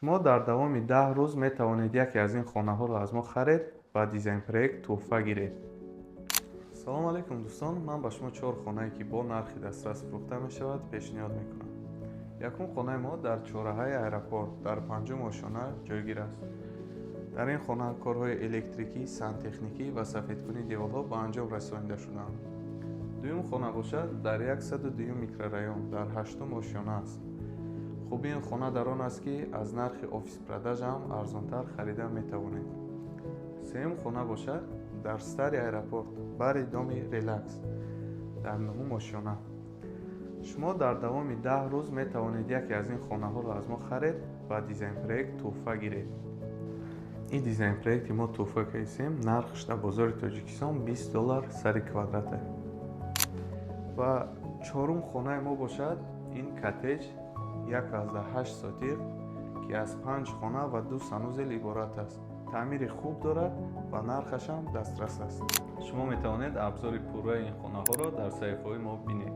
شما در دوامی 10 روز می توانید یکی از این خانه ها را از ما خرید و دیزاین پروژه تحفه گیرید. سلام علیکم دوستان، من با شما 4 خانه‌ای که با نرخ دسترس فروخته می شود پیشنهاد می کنم. یکم خانه ما در چهارراهه ایرپورت در پنجم آشیانه جایگیر است. در این خانه کارهای الکتریکی، سنتکنیکی و سفیدکنی دیوارها به انجام رسانیده شده‌اند. دوم خانه باشد در 102 میکرورایون در 8م آشیانه است. خوبی این خانه در آن است که از نرخ آفیس پرداژ هم ارزانتر خریده می توانید. سوم خانه باشد در ستار ایرپورت بر دام ریلکس در 9م آشیانه. شما در دوامی 10 روز می توانید یکی از این خانه ها را از ما خرید و دیزاین پروژه تحفه گیرید. این دیزاین پروژه که ما تحفه کردیم نرخش در بازار تاجیکستان $20 سر کوادرات. و چهارم خانه ما باشد این کاتج 1/8 ساتیر که از 5 خانه و 2 سانوزل عبارت است. تعمیر خوب دارد و نرخش هم دسترس است. شما می توانید ابزار پورای این خانه ها را در صفحه ما بینید.